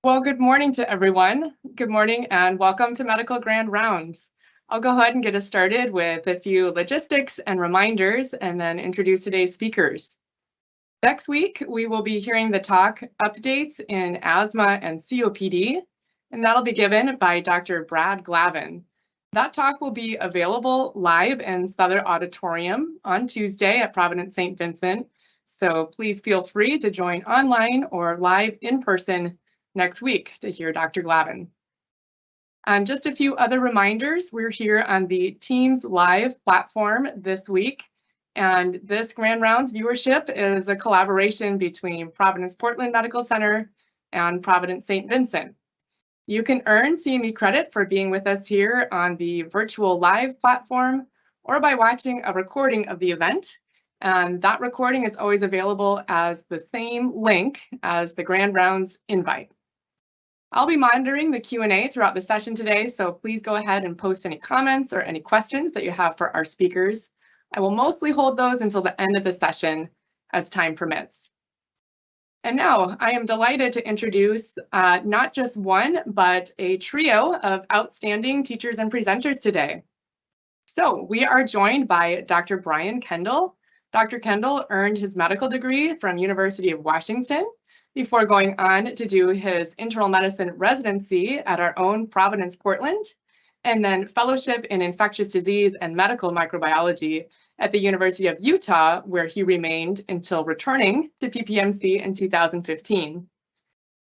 Well, good morning to everyone. Good morning and welcome to Medical Grand Rounds. I'll go ahead and get us started with a few logistics and reminders and then introduce today's speakers. Next week, we will be hearing the talk Updates in Asthma and COPD, and that'll be given by Dr. Brad Glavin. That talk will be available live in Southern Auditorium on Tuesday at Providence St. Vincent. So please feel free to join online or live in person next week to hear Dr. Glavin. And just a few other reminders, we're here on the Teams Live platform this week. And this Grand Rounds viewership is a collaboration between Providence Portland Medical Center and Providence St. Vincent. You can earn CME credit for being with us here on the virtual live platform or by watching a recording of the event. And that recording is always available as the same link as the Grand Rounds invite. I'll be monitoring the Q&A throughout the session today, so please go ahead and post any comments or any questions that you have for our speakers. I will mostly hold those until the end of the session as time permits. And now I am delighted to introduce not just one, but a trio of outstanding teachers and presenters today. So we are joined by Dr. Brian Kendall. Dr. Kendall earned his medical degree from University of Washington before going on to do his internal medicine residency at our own Providence, Portland, and then fellowship in infectious disease and medical microbiology at the University of Utah, where he remained until returning to PPMC in 2015.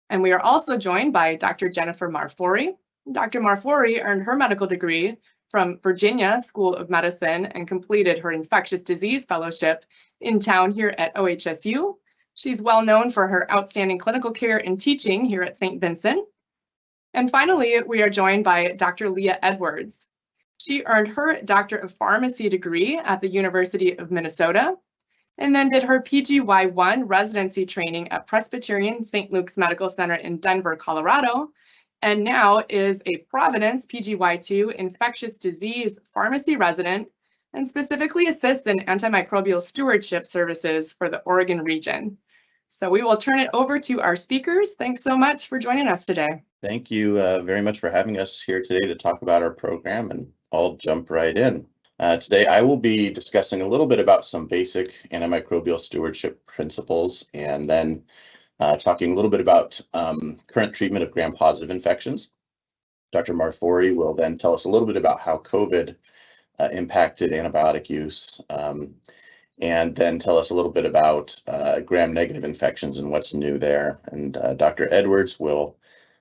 And we are also joined by Dr. Jennifer Marfori. Dr. Marfori earned her medical degree from Virginia School of Medicine and completed her infectious disease fellowship in town here at OHSU. She's well known for her outstanding clinical care and teaching here at St. Vincent. And finally, we are joined by Dr. Leah Edwards. She earned her Doctor of Pharmacy degree at the University of Minnesota, and then did her PGY1 residency training at Presbyterian St. Luke's Medical Center in Denver, Colorado, and now is a Providence PGY2 infectious disease pharmacy resident and specifically assists in antimicrobial stewardship services for the Oregon region. So we will turn it over to our speakers. Thanks so much for joining us today. Thank you very much for having us here today to talk about our program, and I'll jump right in. Today I will be discussing a little bit about some basic antimicrobial stewardship principles, and then talking a little bit about current treatment of gram-positive infections. Dr. Marfori will then tell us a little bit about how COVID impacted antibiotic use, and then tell us a little bit about gram-negative infections and what's new there. And Dr. Edwards will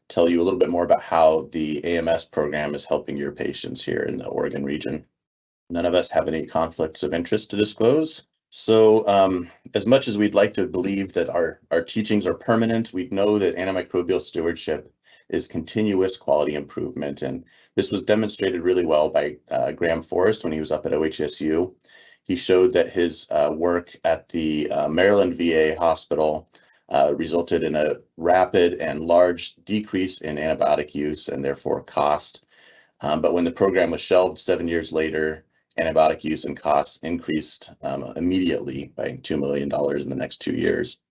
tell you a little bit more about how the AMS program is helping your patients here in the Oregon region. None of us have any conflicts of interest to disclose. So as much as we'd like to believe that our teachings are permanent, we know that antimicrobial stewardship is continuous quality improvement. And this was demonstrated really well by Graham Forrest when he was up at OHSU. He showed that his work at the Maryland VA hospital resulted in a rapid and large decrease in antibiotic use and therefore cost. But when the program was shelved 7 years later, antibiotic use and costs increased immediately by $2 million in the next 2 years.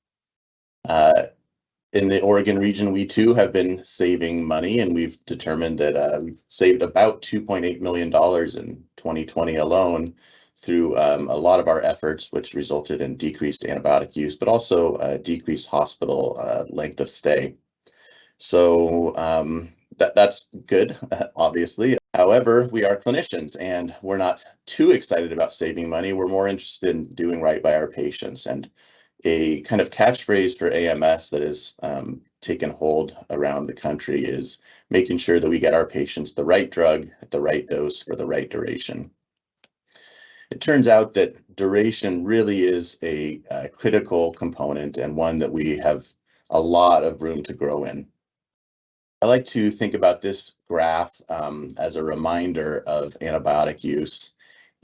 In the Oregon region, we too have been saving money, and we've determined that we've saved about $2.8 million in 2020 alone through a lot of our efforts, which resulted in decreased antibiotic use, but also decreased hospital length of stay. So that's good, obviously. However, we are clinicians and we're not too excited about saving money. We're more interested in doing right by our patients. And a kind of catchphrase for AMS that has taken hold around the country is making sure that we get our patients the right drug at the right dose for the right duration. It turns out that duration really is a critical component and one that we have a lot of room to grow in. I like to think about this graph as a reminder of antibiotic use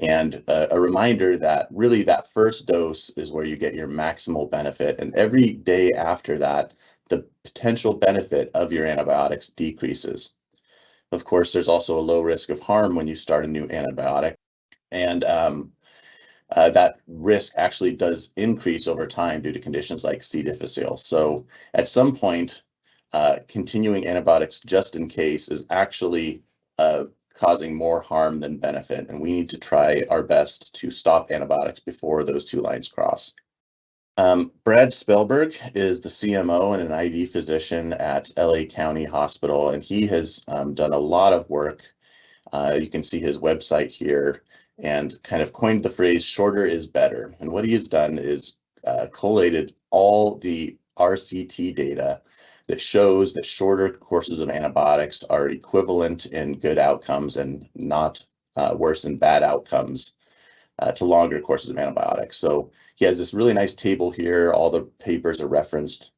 and a reminder that really that first dose is where you get your maximal benefit, and every day after that, the potential benefit of your antibiotics decreases. Of course, there's also a low risk of harm when you start a new antibiotic, and that risk actually does increase over time due to conditions like C. difficile. So at some point, continuing antibiotics just in case is actually causing more harm than benefit, and we need to try our best to stop antibiotics before those two lines cross. Brad Spellberg is the CMO and an IV physician at LA County Hospital, and he has done a lot of work. You can see his website here, and kind of coined the phrase shorter is better. And what he has done is collated all the RCT data that shows that shorter courses of antibiotics are equivalent in good outcomes and not worse in bad outcomes to longer courses of antibiotics. So he has this really nice table here. All the papers are referenced.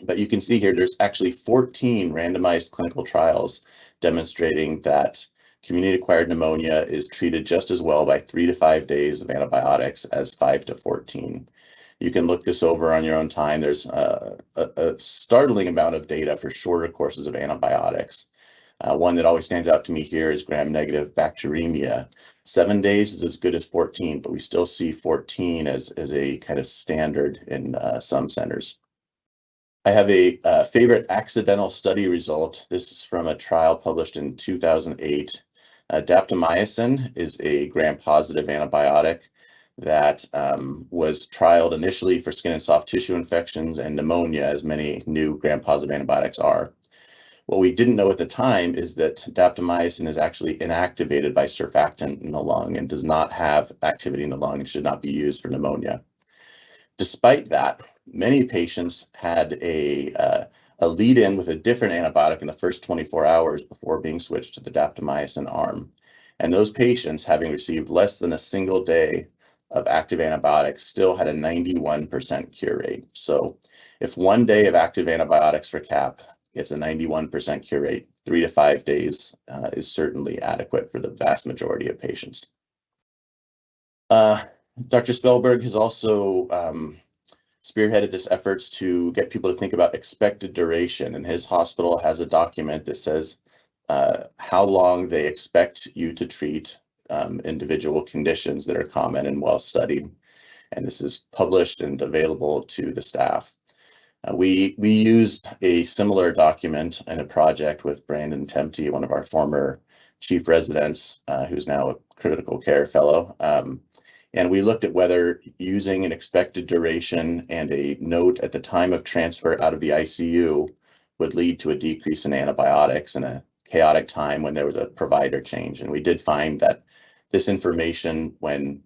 But you can see here, there's actually 14 randomized clinical trials demonstrating that community-acquired pneumonia is treated just as well by 3 to 5 days of antibiotics as 5 to 14. You can look this over on your own time. There's a startling amount of data for shorter courses of antibiotics. One that always stands out to me here is gram-negative bacteremia. 7 days is as good as 14, but we still see 14 as a kind of standard in some centers. I have a favorite accidental study result. This is from a trial published in 2008. Daptomycin is a gram-positive antibiotic that was trialed initially for skin and soft tissue infections and pneumonia, as many new gram-positive antibiotics are. What we didn't know at the time is that daptomycin is actually inactivated by surfactant in the lung and does not have activity in the lung and should not be used for pneumonia. Despite that, many patients had a lead-in with a different antibiotic in the first 24 hours before being switched to the daptomycin arm. And those patients, having received less than a single day of active antibiotics, still had a 91% cure rate. So if 1 day of active antibiotics for CAP gets a 91% cure rate, 3 to 5 days is certainly adequate for the vast majority of patients. Dr. Spellberg has also spearheaded this efforts to get people to think about expected duration, and his hospital has a document that says how long they expect you to treat individual conditions that are common and well studied. And this is published and available to the staff. We used a similar document in a project with Brandon Temte, one of our former chief residents, who's now a critical care fellow. And we looked at whether using an expected duration and a note at the time of transfer out of the ICU would lead to a decrease in antibiotics in a chaotic time when there was a provider change. And we did find that this information, when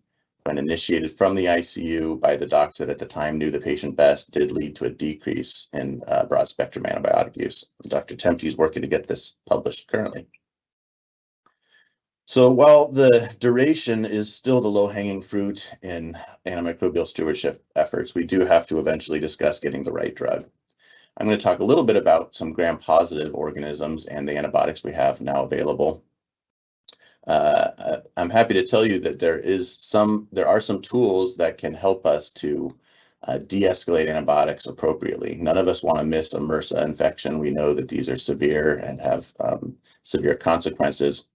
initiated from the ICU by the docs that at the time knew the patient best, did lead to a decrease in broad spectrum antibiotic use. Dr. Temte is working to get this published currently. So while the duration is still the low-hanging fruit in antimicrobial stewardship efforts, we do have to eventually discuss getting the right drug. I'm going to talk a little bit about some gram-positive organisms and the antibiotics we have now available. I'm happy to tell you that there are some tools that can help us to de-escalate antibiotics appropriately. None of us want to miss a MRSA infection. We know that these are severe and have severe consequences.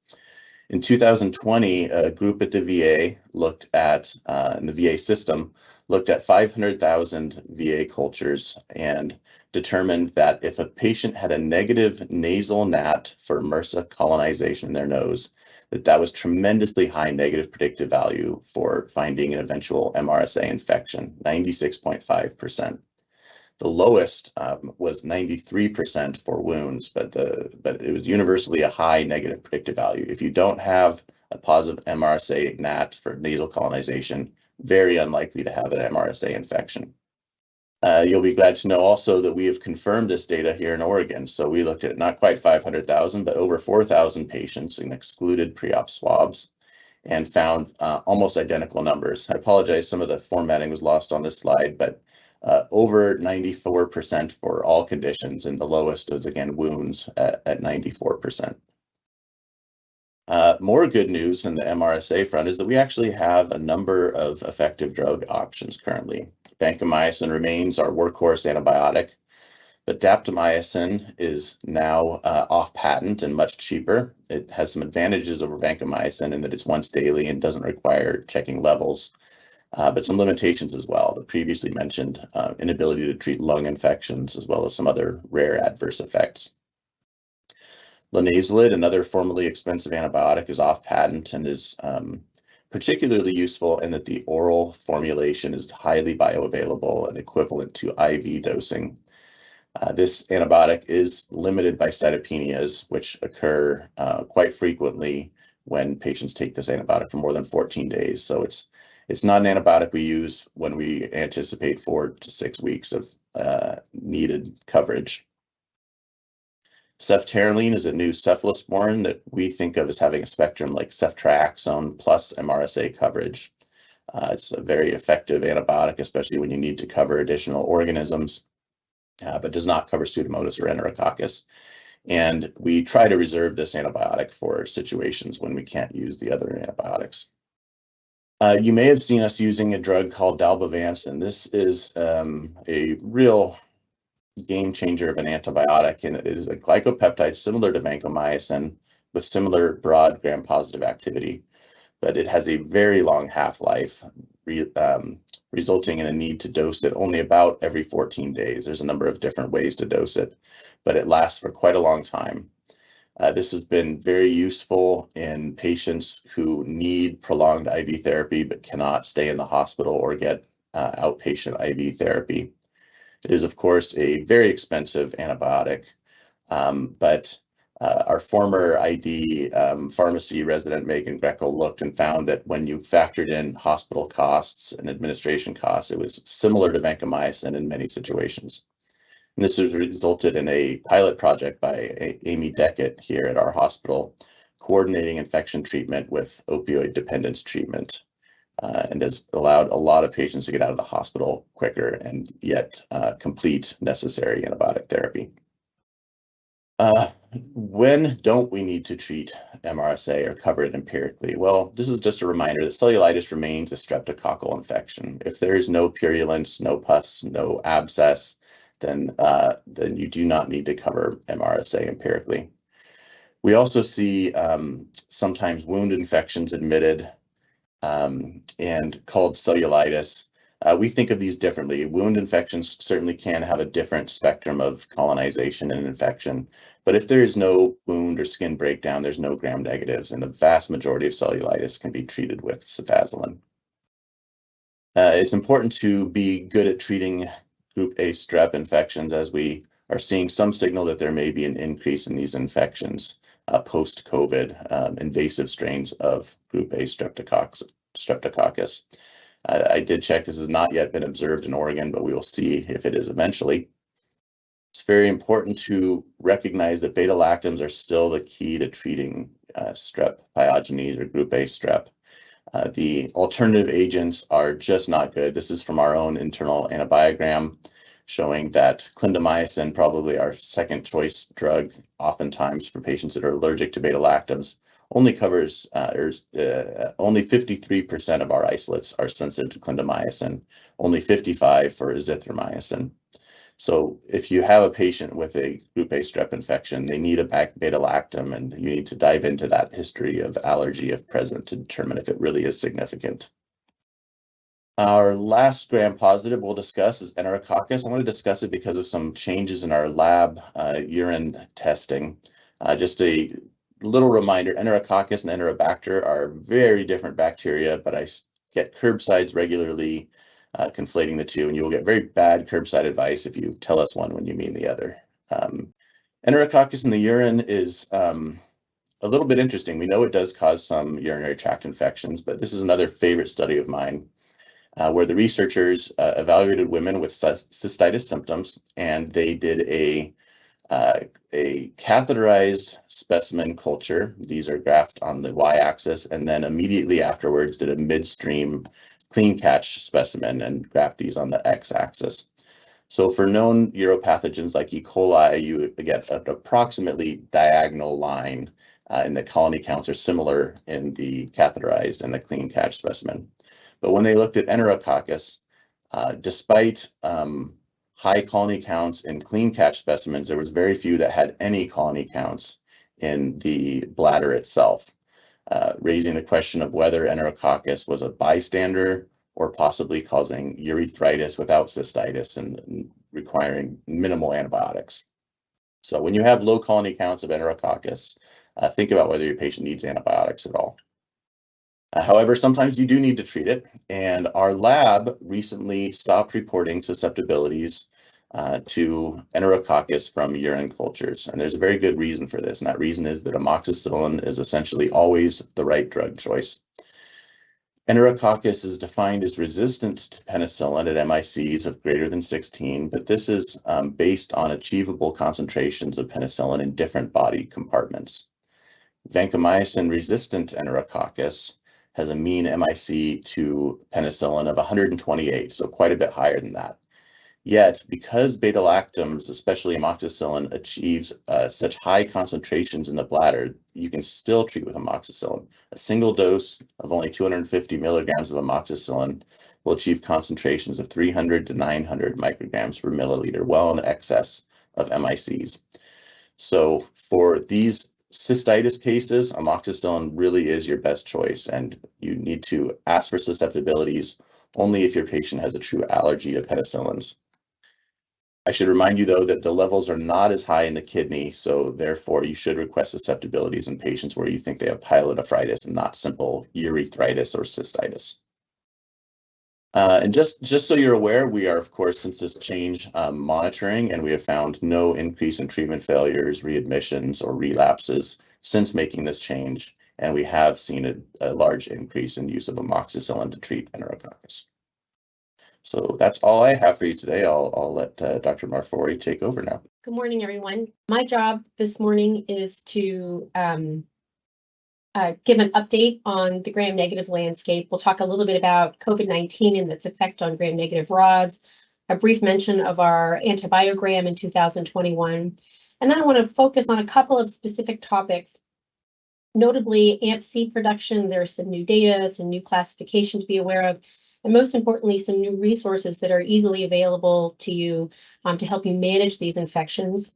In 2020, a group at the VA looked at, in the VA system, looked at 500,000 VA cultures and determined that if a patient had a negative nasal gnat for MRSA colonization in their nose, that was tremendously high negative predictive value for finding an eventual MRSA infection, 96.5%. The lowest was 93% for wounds, but it was universally a high negative predictive value. If you don't have a positive MRSA gnat for nasal colonization, very unlikely to have an MRSA infection. You'll be glad to know also that we have confirmed this data here in Oregon. So we looked at not quite 500,000, but over 4,000 patients and excluded pre-op swabs and found almost identical numbers. I apologize, some of the formatting was lost on this slide, but over 94% for all conditions, and the lowest is again wounds at 94%. More good news in the MRSA front is that we actually have a number of effective drug options currently. Vancomycin remains our workhorse antibiotic, but daptomycin is now off patent and much cheaper. It has some advantages over vancomycin in that it's once daily and doesn't require checking levels. but some limitations as well. The previously mentioned inability to treat lung infections, as well as some other rare adverse effects. Linezolid, another formerly expensive antibiotic, is off patent and is particularly useful in that the oral formulation is highly bioavailable and equivalent to IV dosing. This antibiotic is limited by cytopenias, which occur quite frequently when patients take this antibiotic for more than 14 days. So it's not an antibiotic we use when we anticipate 4 to 6 weeks of needed coverage. Ceftaroline is a new cephalosporin that we think of as having a spectrum like ceftriaxone plus MRSA coverage. It's a very effective antibiotic, especially when you need to cover additional organisms, but does not cover Pseudomonas or Enterococcus. And we try to reserve this antibiotic for situations when we can't use the other antibiotics. You may have seen us using a drug called dalbavancin. This is a real game changer of an antibiotic, and it is a glycopeptide similar to vancomycin with similar broad gram-positive activity, but it has a very long half-life, resulting in a need to dose it only about every 14 days. There's a number of different ways to dose it, but it lasts for quite a long time. This has been very useful in patients who need prolonged IV therapy but cannot stay in the hospital or get outpatient IV therapy. It is, of course, a very expensive antibiotic, but our former ID pharmacy resident, Megan Greco, looked and found that when you factored in hospital costs and administration costs, it was similar to vancomycin in many situations. And this has resulted in a pilot project by Amy Deckett here at our hospital, coordinating infection treatment with opioid dependence treatment. And has allowed a lot of patients to get out of the hospital quicker and yet complete necessary antibiotic therapy. When don't we need to treat MRSA or cover it empirically? Well, this is just a reminder that cellulitis remains a streptococcal infection. If there is no purulence, no pus, no abscess, then you do not need to cover MRSA empirically. We also see sometimes wound infections admitted and called cellulitis. We think of these differently. Wound infections certainly can have a different spectrum of colonization and infection, but if there is no wound or skin breakdown, there's no gram negatives, and the vast majority of cellulitis can be treated with cefazolin. It's important to be good at treating group A strep infections, as we are seeing some signal that there may be an increase in these infections post-COVID, invasive strains of group A streptococcus. I did check, this has not yet been observed in Oregon, but we will see if it is eventually. It's very important to recognize that beta-lactams are still the key to treating strep pyogenes or group A strep. The alternative agents are just not good. This is from our own internal antibiogram, showing that clindamycin, probably our second choice drug, oftentimes for patients that are allergic to beta-lactams, only covers, only 53% of our isolates are sensitive to clindamycin, only 55% for azithromycin. So if you have a patient with a group A strep infection, they need a beta-lactam, and you need to dive into that history of allergy if present to determine if it really is significant. Our last gram-positive we'll discuss is Enterococcus. I want to discuss it because of some changes in our lab urine testing. Just a little reminder, Enterococcus and Enterobacter are very different bacteria, but I get curbsides regularly conflating the two, and you will get very bad curbside advice if you tell us one when you mean the other. Enterococcus in the urine is a little bit interesting. We know it does cause some urinary tract infections, but this is another favorite study of mine, where the researchers evaluated women with cystitis symptoms, and they did a catheterized specimen culture. These are graphed on the y-axis, and then immediately afterwards did a midstream clean catch specimen and graphed these on the x-axis. So for known uropathogens like E. coli, you get an approximately diagonal line, and the colony counts are similar in the catheterized and the clean catch specimen. But when they looked at Enterococcus, despite high colony counts in clean catch specimens, there was very few that had any colony counts in the bladder itself, raising the question of whether Enterococcus was a bystander or possibly causing urethritis without cystitis and requiring minimal antibiotics. So when you have low colony counts of Enterococcus, think about whether your patient needs antibiotics at all. However, sometimes you do need to treat it, and our lab recently stopped reporting susceptibilities to Enterococcus from urine cultures. And there's a very good reason for this, and that reason is that amoxicillin is essentially always the right drug choice. Enterococcus is defined as resistant to penicillin at MICs of greater than 16, but this is based on achievable concentrations of penicillin in different body compartments. Vancomycin-resistant Enterococcus has a mean MIC to penicillin of 128, so quite a bit higher than that. Yet, because beta-lactams, especially amoxicillin, achieves such high concentrations in the bladder, you can still treat with amoxicillin. A single dose of only 250 milligrams of amoxicillin will achieve concentrations of 300 to 900 micrograms per milliliter, well in excess of MICs. So for these cystitis cases, amoxicillin really is your best choice, and you need to ask for susceptibilities only if your patient has a true allergy to penicillins. I should remind you, though, that the levels are not as high in the kidney, so therefore you should request susceptibilities in patients where you think they have pyelonephritis and not simple urethritis or cystitis. And just so you're aware, we are, of course, since this change, monitoring, and we have found no increase in treatment failures, readmissions, or relapses since making this change, and we have seen a large increase in use of amoxicillin to treat Enterococcus. So that's all I have for you today. I'll let Dr. Marfori take over now. Good morning, everyone. My job this morning is to give an update on the gram-negative landscape. We'll talk a little bit about COVID-19 and its effect on gram-negative rods, a brief mention of our antibiogram in 2021, and then I want to focus on a couple of specific topics, notably AMP-C production. There's some new data, some new classification to be aware of, and most importantly, some new resources that are easily available to you to help you manage these infections.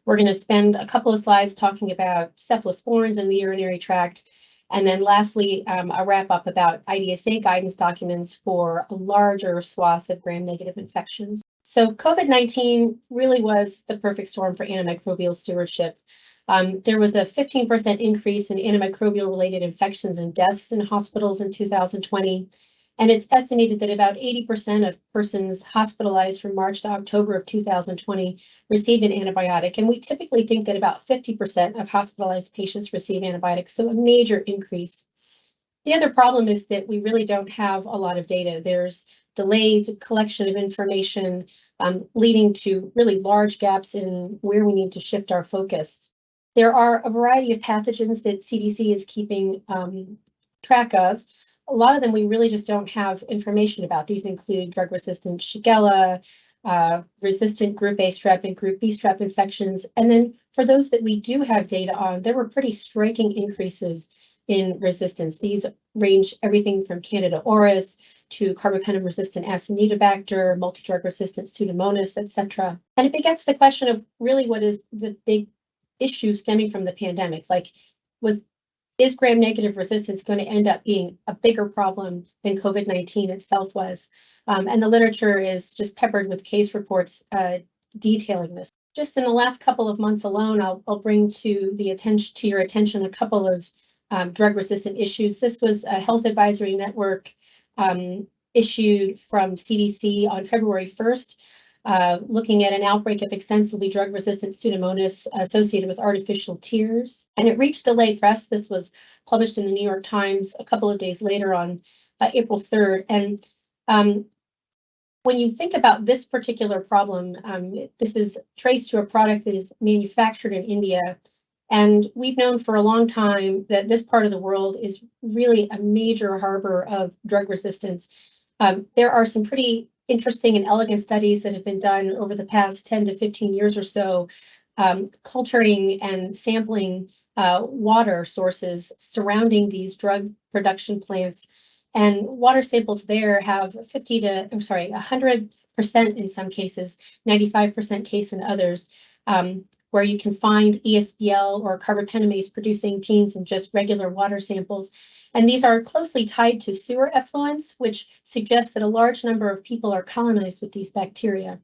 We're going to spend a couple of slides talking about cephalosporins in the urinary tract, and then lastly, a wrap up about IDSA guidance documents for a larger swath of gram-negative infections. So COVID-19 really was the perfect storm for antimicrobial stewardship. There was a 15% increase in antimicrobial-related infections and deaths in hospitals in 2020. And it's estimated that about 80% of persons hospitalized from March to October of 2020 received an antibiotic. And we typically think that about 50% of hospitalized patients receive antibiotics, so a major increase. The other problem is that we really don't have a lot of data. There's delayed collection of information, leading to really large gaps in where we need to shift our focus. There are a variety of pathogens that CDC is keeping track of. A lot of them we really just don't have information about. These include drug-resistant Shigella, resistant Group A strep and Group B strep infections. And then for those that we do have data on, there were pretty striking increases in resistance. These range everything from Candida auris to carbapenem-resistant Acinetobacter, multi-drug-resistant Pseudomonas, etc. And it begets the question of really what is the big issue stemming from the pandemic? Like, is gram-negative resistance going to end up being a bigger problem than COVID-19 itself was? And the literature is just peppered with case reports detailing this. Just in the last couple of months alone, I'll bring to your attention a couple of drug-resistant issues. This was a health advisory network issued from CDC on February 1st. Looking at an outbreak of extensively drug-resistant Pseudomonas associated with artificial tears. And it reached the lay press. This was published in the New York Times a couple of days later on April 3rd. And when you think about this particular problem, this is traced to a product that is manufactured in India. And we've known for a long time that this part of the world is really a major harbor of drug resistance. There are some pretty interesting and elegant studies that have been done over the past 10 to 15 years or so, culturing and sampling water sources surrounding these drug production plants. And water samples there have 100% in some cases, 95% case in others, where you can find ESBL or carbapenemase producing genes in just regular water samples. And these are closely tied to sewer effluents, which suggests that a large number of people are colonized with these bacteria.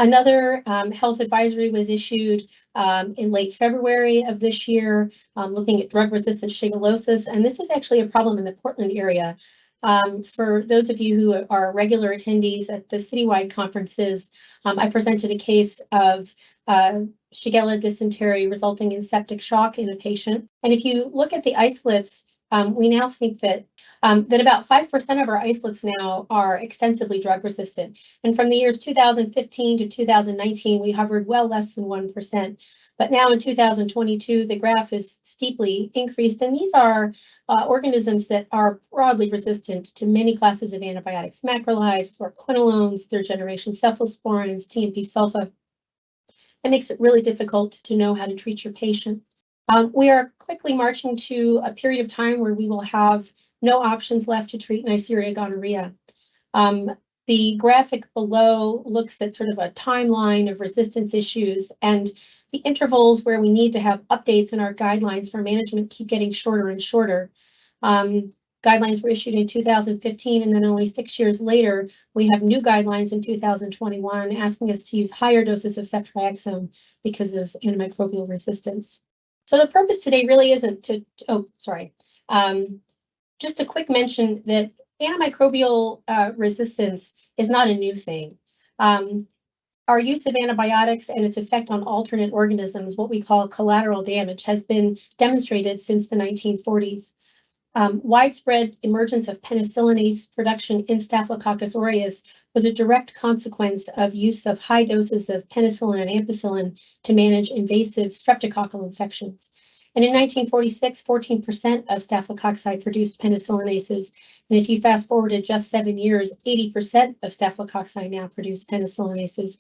Another health advisory was issued in late February of this year, looking at drug-resistant shigellosis, and this is actually a problem in the Portland area. For those of you who are regular attendees at the citywide conferences, I presented a case of Shigella dysentery resulting in septic shock in a patient. And if you look at the isolates, we now think that that about 5% of our isolates now are extensively drug resistant. And from the years 2015 to 2019, we hovered well less than 1%. But now in 2022, the graph is steeply increased. And these are organisms that are broadly resistant to many classes of antibiotics, macrolides, or quinolones, third generation cephalosporins, TMP sulfa. It makes it really difficult to know how to treat your patient. We are quickly marching to a period of time where we will have no options left to treat Neisseria gonorrhea. The graphic below looks at sort of a timeline of resistance issues, and the intervals where we need to have updates in our guidelines for management keep getting shorter and shorter. Guidelines were issued in 2015, and then only 6 years later, we have new guidelines in 2021 asking us to use higher doses of ceftriaxone because of antimicrobial resistance. So the purpose today really isn't to, just a quick mention that antimicrobial resistance is not a new thing. Our use of antibiotics and its effect on alternate organisms, what we call collateral damage, has been demonstrated since the 1940s. Widespread emergence of penicillinase production in Staphylococcus aureus was a direct consequence of use of high doses of penicillin and ampicillin to manage invasive streptococcal infections. And in 1946, 14% of Staphylococci produced penicillinases. And if you fast forwarded just 7 years, 80% of Staphylococci now produce penicillinases.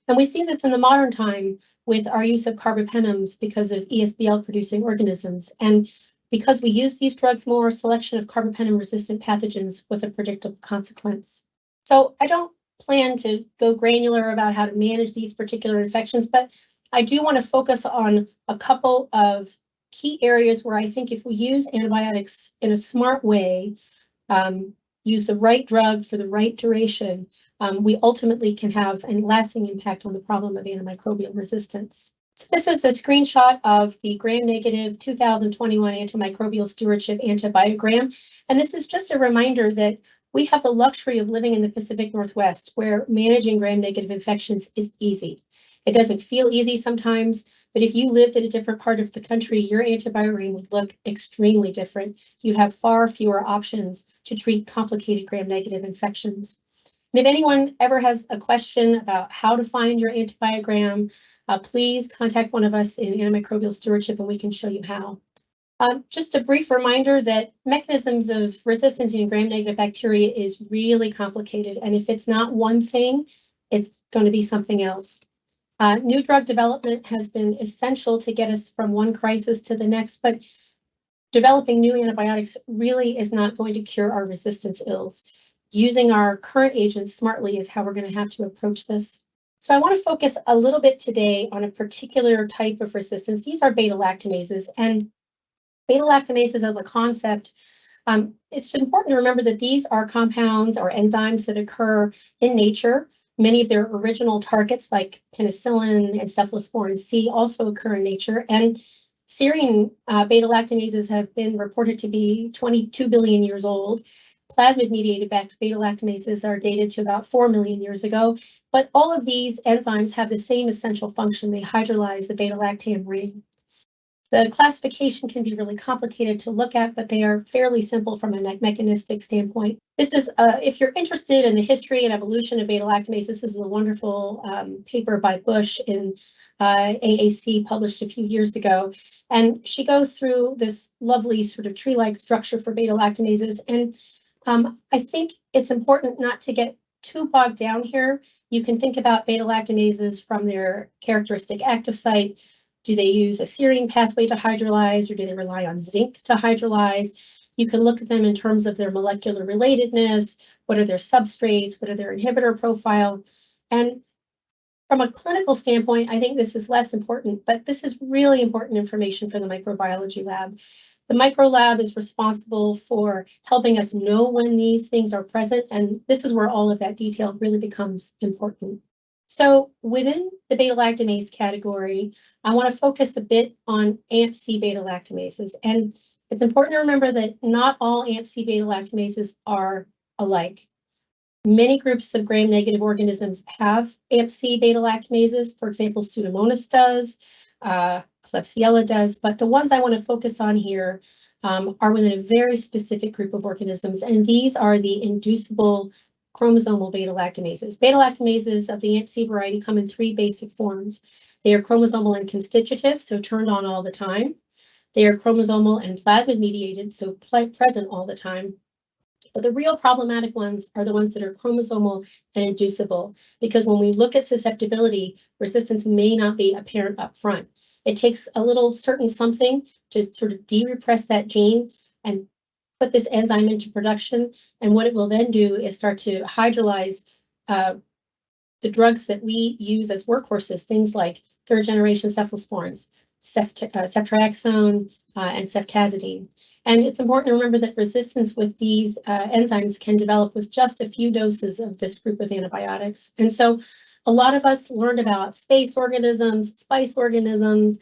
And we see this in the modern time with our use of carbapenems because of ESBL producing organisms. And because we use these drugs more, selection of carbapenem-resistant pathogens was a predictable consequence. So I don't plan to go granular about how to manage these particular infections, but I do want to focus on a couple of key areas where I think if we use antibiotics in a smart way, use the right drug for the right duration, we ultimately can have a lasting impact on the problem of antimicrobial resistance. So this is a screenshot of the gram-negative 2021 antimicrobial stewardship antibiogram. And this is just a reminder that we have the luxury of living in the Pacific Northwest, where managing gram-negative infections is easy. It doesn't feel easy sometimes, but if you lived in a different part of the country, your antibiogram would look extremely different. You'd have far fewer options to treat complicated gram-negative infections. And if anyone ever has a question about how to find your antibiogram, please contact one of us in antimicrobial stewardship and we can show you how. Just a brief reminder that mechanisms of resistance in gram-negative bacteria is really complicated. And if it's not one thing, it's going to be something else. New drug development has been essential to get us from one crisis to the next, but developing new antibiotics really is not going to cure our resistance ills. Using our current agents smartly is how we're going to have to approach this. So I want to focus a little bit today on a particular type of resistance. These are beta-lactamases, and beta-lactamases as a concept, it's important to remember that these are compounds or enzymes that occur in nature. Many of their original targets, like penicillin and cephalosporin C, also occur in nature. And serine beta-lactamases have been reported to be 22 billion years old. Plasmid-mediated beta-lactamases are dated to about 4 million years ago. But all of these enzymes have the same essential function. They hydrolyze the beta-lactam ring. The classification can be really complicated to look at, but they are fairly simple from a mechanistic standpoint. This is, if you're interested in the history and evolution of beta-lactamases, this is a wonderful paper by Bush in AAC published a few years ago. And she goes through this lovely sort of tree-like structure for beta-lactamases. And I think it's important not to get too bogged down here. You can think about beta-lactamases from their characteristic active site. Do they use a serine pathway to hydrolyze, or do they rely on zinc to hydrolyze? You can look at them in terms of their molecular relatedness. What are their substrates? What are their inhibitor profile? And From a clinical standpoint, I think this is less important, but this is really important information for the microbiology lab. The micro lab is responsible for helping us know when these things are present, and this is where all of that detail really becomes important. So within the beta-lactamase category, I want to focus a bit on AMP-C beta-lactamases. And it's important to remember that not all AMP-C beta-lactamases are alike. Many groups of gram-negative organisms have AMP-C beta-lactamases. For example, Pseudomonas does, Klebsiella does, but the ones I want to focus on here are within a very specific group of organisms, and these are the inducible chromosomal beta-lactamases. Beta-lactamases of the AMP-C variety come in three basic forms. They are chromosomal and constitutive, so turned on all the time. They are chromosomal and plasmid mediated, so present all the time. But the real problematic ones are the ones that are chromosomal and inducible, because when we look at susceptibility, resistance may not be apparent up front. It takes a little certain something to sort of de-repress that gene and put this enzyme into production. And what it will then do is start to hydrolyze the drugs that we use as workhorses, things like third-generation cephalosporins, ceftriaxone, and ceftazidime. And it's important to remember that resistance with these enzymes can develop with just a few doses of this group of antibiotics. And so a lot of us learned about space organisms, spice organisms,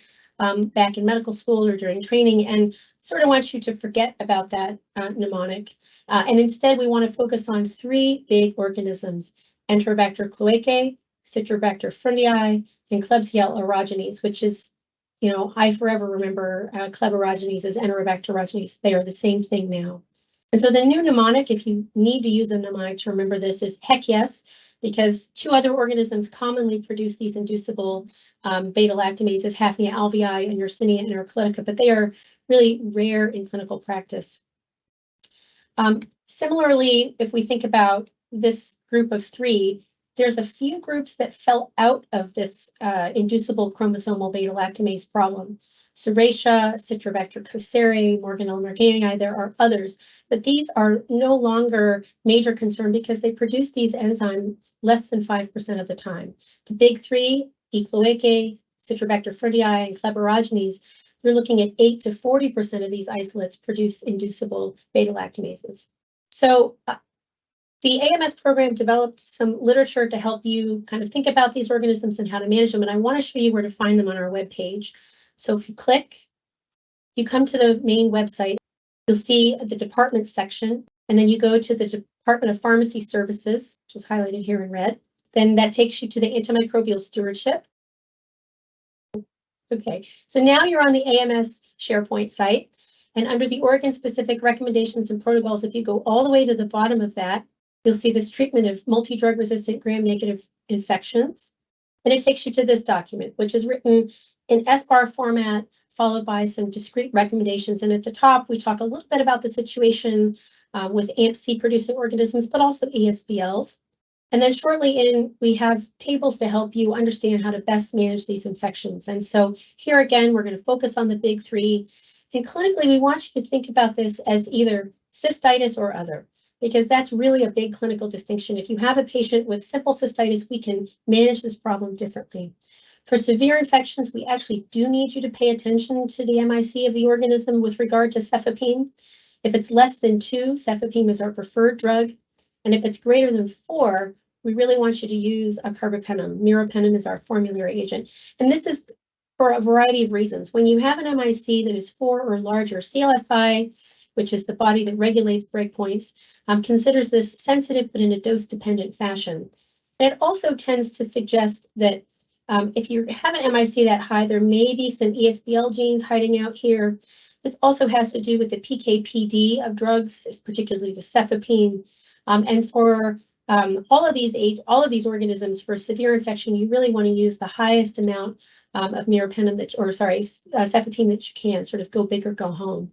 back in medical school or during training, and sort of want you to forget about that mnemonic. And instead, we want to focus on three big organisms: Enterobacter cloacae, Citrobacter fundii, and Klebsiella aerogenes, which is, you know, I forever remember Kleb aerogenes as Enterobacter aerogenes. They are the same thing now. And so the new mnemonic, if you need to use a mnemonic to remember this, is heck yes, because two other organisms commonly produce these inducible beta-lactamases, Hafnia alvei and Yersinia interclinica, but they are really rare in clinical practice. Similarly, if we think about this group of three, there's a few groups that fell out of this inducible chromosomal beta-lactamase problem. Serratia, Citrobacter courseri, Morganella morganii, there are others, but these are no longer major concern because they produce these enzymes less than 5% of the time. The big three, E. cloacae, Citrobacter fundii, and Kleb aerogenes, they're looking at 8 to 40% of these isolates produce inducible beta-lactamases. So the AMS program developed some literature to help you kind of think about these organisms and how to manage them, and I want to show you where to find them on our webpage. So if you click, you come to the main website, you'll see the department section, and then you go to the Department of Pharmacy Services, which is highlighted here in red. Then that takes you to the Antimicrobial Stewardship. Okay, so now you're on the AMS SharePoint site, and under the Oregon-specific recommendations and protocols, if you go all the way to the bottom of that, you'll see this treatment of multi-drug resistant gram-negative infections. And it takes you to this document, which is written in SBAR format, followed by some discrete recommendations. And at the top, we talk a little bit about the situation with AMP-C producing organisms, but also ESBLs. And then shortly in, we have tables to help you understand how to best manage these infections. And so here again, we're going to focus on the big three. And clinically, we want you to think about this as either cystitis or other, because that's really a big clinical distinction. If you have a patient with simple cystitis, we can manage this problem differently. For severe infections, we actually do need you to pay attention to the MIC of the organism with regard to cefepime. If it's less than 2, cefepime is our preferred drug. And if it's greater than 4, we really want you to use a carbapenem. Meropenem is our formulary agent. And this is for a variety of reasons. When you have an MIC that is 4 or larger, CLSI, which is the body that regulates breakpoints, considers this sensitive but in a dose-dependent fashion. And it also tends to suggest that if you have an MIC that high, there may be some ESBL genes hiding out here. This also has to do with the PK/PD of drugs, particularly the cefepime. And for all of these organisms, for severe infection, you really want to use the highest amount of meropenem cefepime that you can, sort of go big or go home.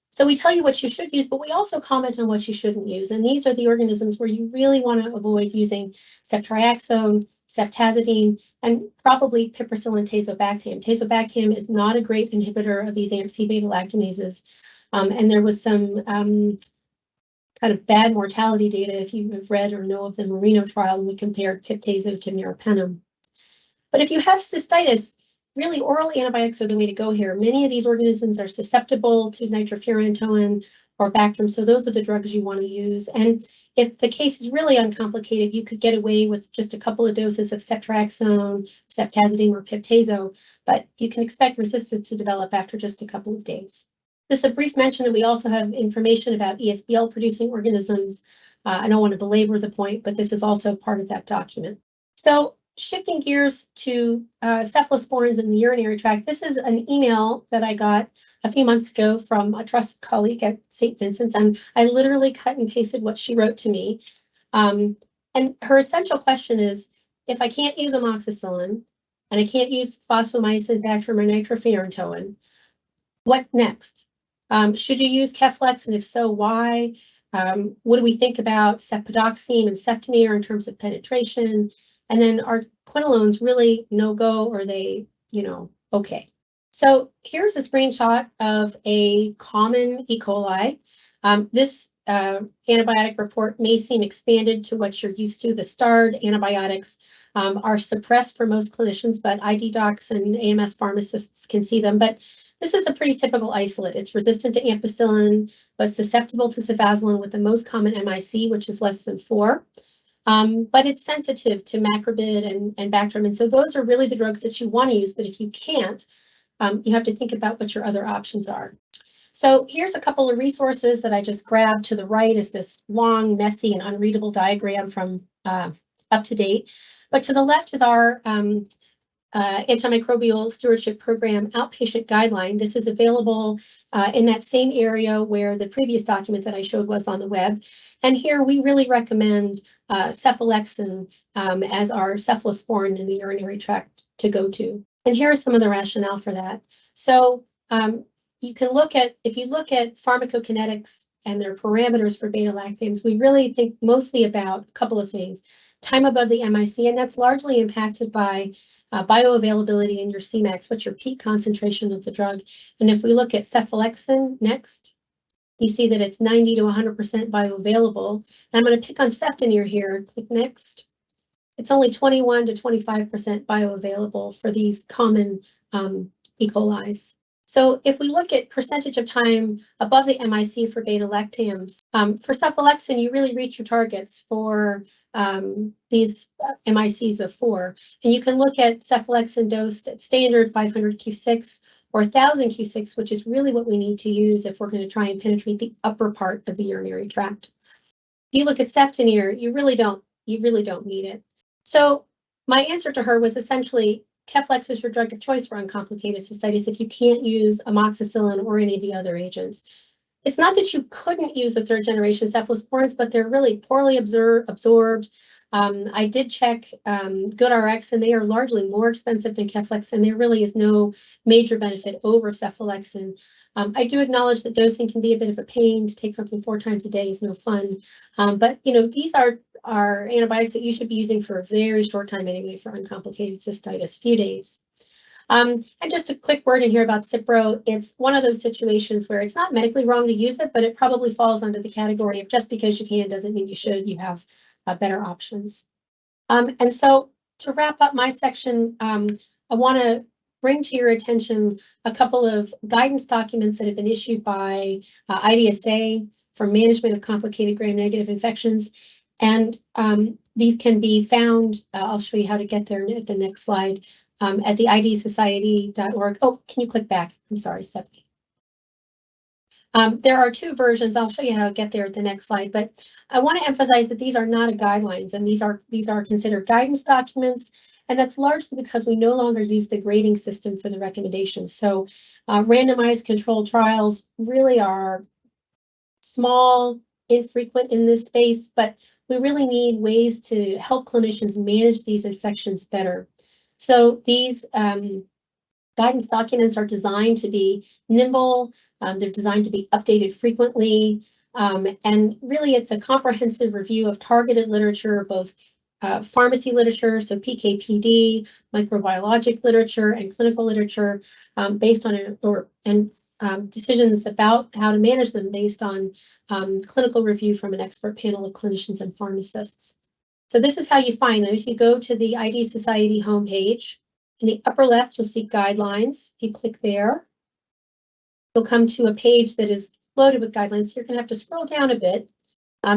So we tell you what you should use, but we also comment on what you shouldn't use. And these are the organisms where you really want to avoid using ceftriaxone, ceftazidime, and probably piperacillin tazobactam. Tazobactam is not a great inhibitor of these AMP-C beta-lactamases. And there was some kind of bad mortality data if you have read or know of the Marino trial when we compared piptazo to meropenem. But if you have cystitis, really oral antibiotics are the way to go here. Many of these organisms are susceptible to nitrofurantoin or Bactrim, so those are the drugs you want to use. And if the case is really uncomplicated, you could get away with just a couple of doses of ceftriaxone, ceftazidime, or piptazo, but you can expect resistance to develop after just a couple of days. Just a brief mention that we also have information about ESBL-producing organisms. I don't want to belabor the point, but this is also part of that document. So shifting gears to cephalosporins in the urinary tract, this is an email that I got a few months ago from a trusted colleague at St. Vincent's, and I literally cut and pasted what she wrote to me. And her essential question is, if I can't use amoxicillin and I can't use fosfomycin, Bactrim, or nitrofurantoin, what next? Should you use Keflex, and if so, why? What do we think about cefodoxime and ceftonir in terms of penetration? And then are quinolones really no-go, or are they, okay? So here's a screenshot of a common E. coli. This antibiotic report may seem expanded to what you're used to. The starred antibiotics are suppressed for most clinicians, but ID docs and AMS pharmacists can see them. But this is a pretty typical isolate. It's resistant to ampicillin, but susceptible to cefazolin with the most common MIC, which is less than 4. But it's sensitive to macrobid and Bactrim. And so those are really the drugs that you want to use. But if you can't, you have to think about what your other options are. So here's a couple of resources that I just grabbed. To the right is this long, messy, and unreadable diagram from Up to Date. But to the left is our Antimicrobial Stewardship Program outpatient guideline. This is available in that same area where the previous document that I showed was on the web. And here we really recommend cephalexin as our cephalosporin in the urinary tract to go to. And here are some of the rationale for that. So you can look at, if you look at pharmacokinetics and their parameters for beta-lactams, we really think mostly about a couple of things. Time above the MIC, and that's largely impacted by bioavailability in your Cmax, what's your peak concentration of the drug. And if we look at cephalexin next, you see that it's 90 to 100% bioavailable. And I'm going to pick on ceftonir here, click next. It's only 21 to 25% bioavailable for these common E. coli's. So if we look at percentage of time above the MIC for beta-lactams, for cephalexin, you really reach your targets for these MICs of 4. And you can look at cephalexin dosed at standard 500 Q6 or 1000 Q6, which is really what we need to use if we're going to try and penetrate the upper part of the urinary tract. If you look at ceftonir, you really don't need it. So my answer to her was essentially, Keflex is your drug of choice for uncomplicated cystitis if you can't use amoxicillin or any of the other agents. It's not that you couldn't use the 3rd generation cephalosporins, but they're really poorly absorbed. I did check GoodRx, and they are largely more expensive than Keflex, and there really is no major benefit over cephalexin. I do acknowledge that dosing can be a bit of a pain. To take something 4 times a day is no fun. But these are antibiotics that you should be using for a very short time anyway for uncomplicated cystitis, few days. And just a quick word in here about Cipro. It's one of those situations where it's not medically wrong to use it, but it probably falls under the category of just because you can doesn't mean you should. You have better options. And so to wrap up my section, I want to bring to your attention a couple of guidance documents that have been issued by IDSA for management of complicated gram-negative infections. And these can be found, I'll show you how to get there at the next slide, at the idsociety.org. Oh, can you click back? I'm sorry, Stephanie. There are 2 versions. I'll show you how to get there at the next slide, but I want to emphasize that these are not guidelines, and these are considered guidance documents, and that's largely because we no longer use the grading system for the recommendations. So randomized controlled trials really are small, infrequent in this space, but we really need ways to help clinicians manage these infections better. So these guidance documents are designed to be nimble, they're designed to be updated frequently, and really it's a comprehensive review of targeted literature, both pharmacy literature, so PK/PD, microbiologic literature, and clinical literature based on decisions about how to manage them based on clinical review from an expert panel of clinicians and pharmacists. So this is how you find them. If you go to the ID Society homepage, in the upper left, you'll see guidelines. If you click there, you'll come to a page that is loaded with guidelines. You're going to have to scroll down a bit.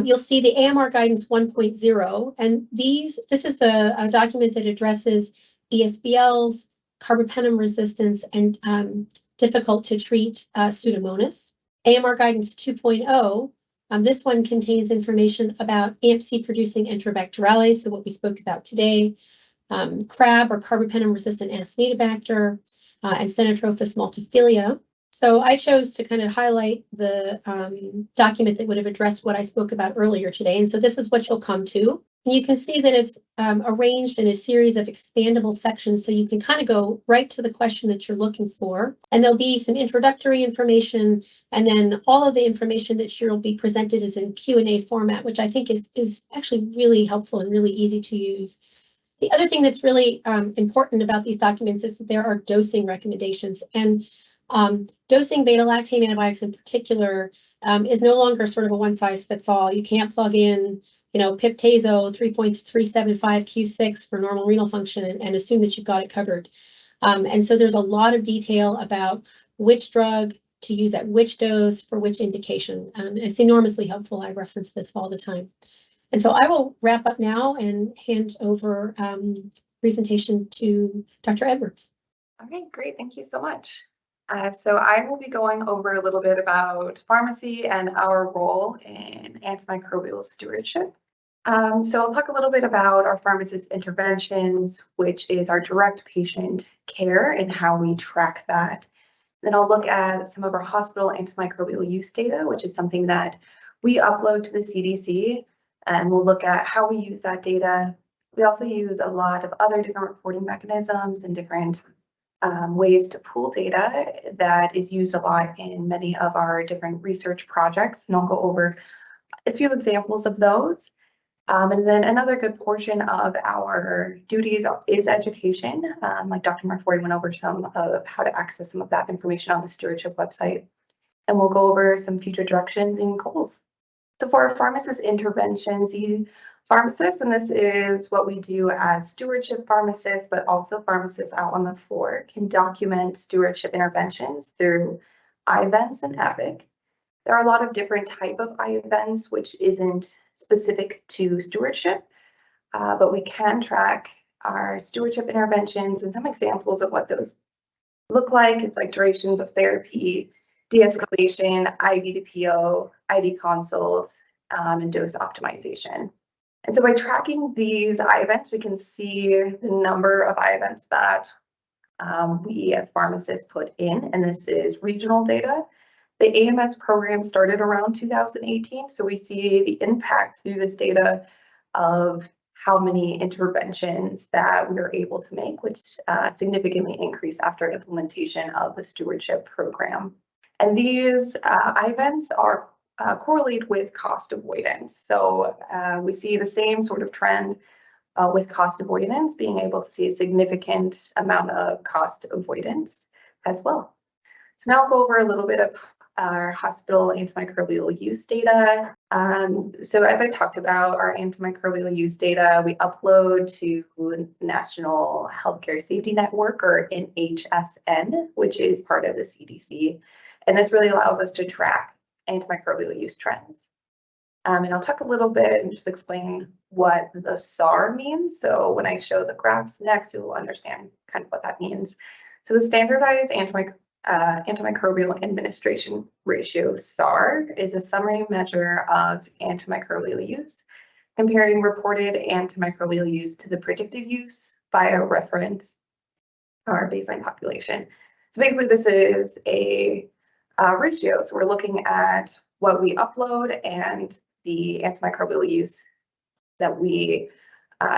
You'll see the AMR Guidance 1.0, and this is a document that addresses ESBLs, carbapenem resistance, and difficult to treat Pseudomonas. AMR Guidance 2.0, this one contains information about AMP-C producing Enterobacterales, so what we spoke about today, CRAB or carbapenem resistant Acinetobacter, and Cenotrophes multifilia. So I chose to kind of highlight the document that would have addressed what I spoke about earlier today. And so this is what you'll come to. And you can see that it's arranged in a series of expandable sections, so you can kind of go right to the question that you're looking for. And there'll be some introductory information, and then all of the information that you'll be presented is in Q&A format, which I think is actually really helpful and really easy to use. The other thing that's really important about these documents is that there are dosing recommendations. And dosing beta-lactam antibiotics in particular is no longer sort of a one-size-fits-all. You can't plug in, Pip/Tazo 3.375 Q6 for normal renal function and assume that you've got it covered. And so there's a lot of detail about which drug to use at which dose for which indication. It's enormously helpful. I reference this all the time. And so I will wrap up now and hand over presentation to Dr. Edwards. All right, great. Thank you so much. So I will be going over a little bit about pharmacy and our role in antimicrobial stewardship. So I'll talk a little bit about our pharmacist interventions, which is our direct patient care and how we track that. Then I'll look at some of our hospital antimicrobial use data, which is something that we upload to the CDC, and we'll look at how we use that data. We also use a lot of other different reporting mechanisms and different ways to pool data that is used a lot in many of our different research projects, and I'll go over a few examples of those. And then another good portion of our duties is education. Like Dr. Marfori went over some of how to access some of that information on the Stewardship website. And we'll go over some future directions and goals. So for our pharmacist interventions, the pharmacists, and this is what we do as stewardship pharmacists, but also pharmacists out on the floor, can document stewardship interventions through I-events and EPIC. There are a lot of different type of I-events, which isn't specific to stewardship, but we can track our stewardship interventions and some examples of what those look like. It's like durations of therapy, de-escalation, IV to PO, ID consult, and dose optimization. And so by tracking these I-events, we can see the number of I-events that we as pharmacists put in, and this is regional data. The AMS program started around 2018, so we see the impact through this data of how many interventions that we are able to make, which significantly increased after implementation of the stewardship program. And these I-events are correlated with cost avoidance. So we see the same sort of trend with cost avoidance, being able to see a significant amount of cost avoidance as well. So now I'll go over a little bit of our hospital antimicrobial use data. So as I talked about, our antimicrobial use data, we upload to National Healthcare Safety Network, or NHSN, which is part of the CDC. And this really allows us to track antimicrobial use trends. And I'll talk a little bit and just explain what the SAR means. So when I show the graphs next, you'll understand kind of what that means. So the standardized antimicrobial administration ratio, SAR, is a summary measure of antimicrobial use, comparing reported antimicrobial use to the predicted use by a reference or baseline population. So basically this is a ratio. So we're looking at what we upload and the antimicrobial use that we,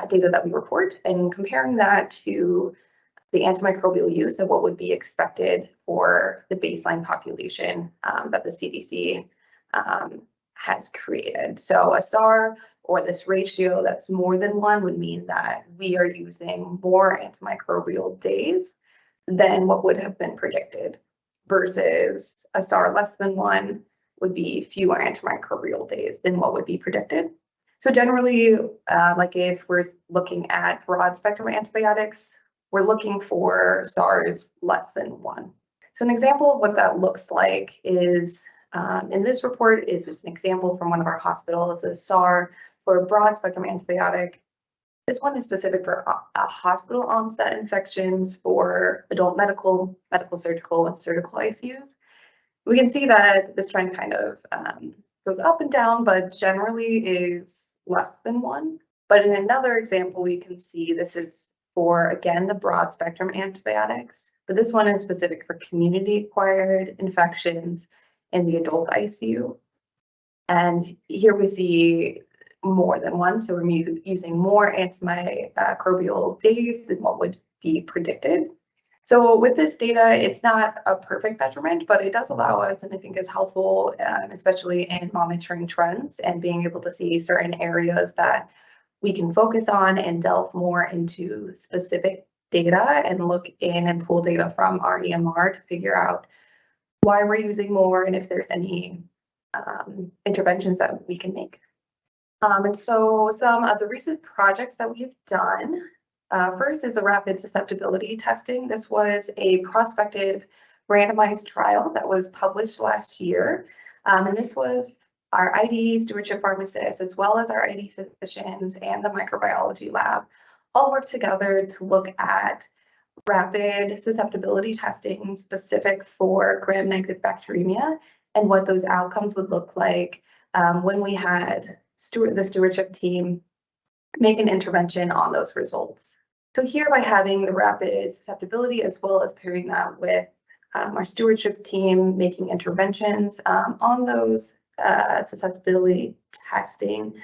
data that we report, and comparing that to the antimicrobial use of what would be expected for the baseline population that the CDC has created. So a SAR, or this ratio that's more than one, would mean that we are using more antimicrobial days than what would have been predicted, versus a SAR less than 1 would be fewer antimicrobial days than what would be predicted. So generally, like if we're looking at broad spectrum antibiotics, we're looking for SARs less than 1. So an example of what that looks like is, in this report is just an example from one of our hospitals, a SAR for a broad spectrum antibiotic. This one is specific for hospital onset infections for adult medical, surgical, and surgical ICUs. We can see that this trend kind of goes up and down, but generally is less than 1. But in another example, we can see this is for, again, the broad spectrum antibiotics, but this one is specific for community acquired infections in the adult ICU. And here we see more than 1, so we're using more antimicrobial days than what would be predicted. So with this data, it's not a perfect measurement, but it does allow us, and I think is helpful, especially in monitoring trends and being able to see certain areas that we can focus on and delve more into specific data and look in and pull data from our EMR to figure out why we're using more and if there's any interventions that we can make. And so some of the recent projects that we've done, first is a rapid susceptibility testing. This was a prospective randomized trial that was published last year. And this was our ID stewardship pharmacists, as well as our ID physicians and the microbiology lab, all worked together to look at rapid susceptibility testing specific for gram-negative bacteremia and what those outcomes would look like when we had the stewardship team make an intervention on those results. So here, by having the rapid susceptibility as well as pairing that with our stewardship team making interventions on those susceptibility testing,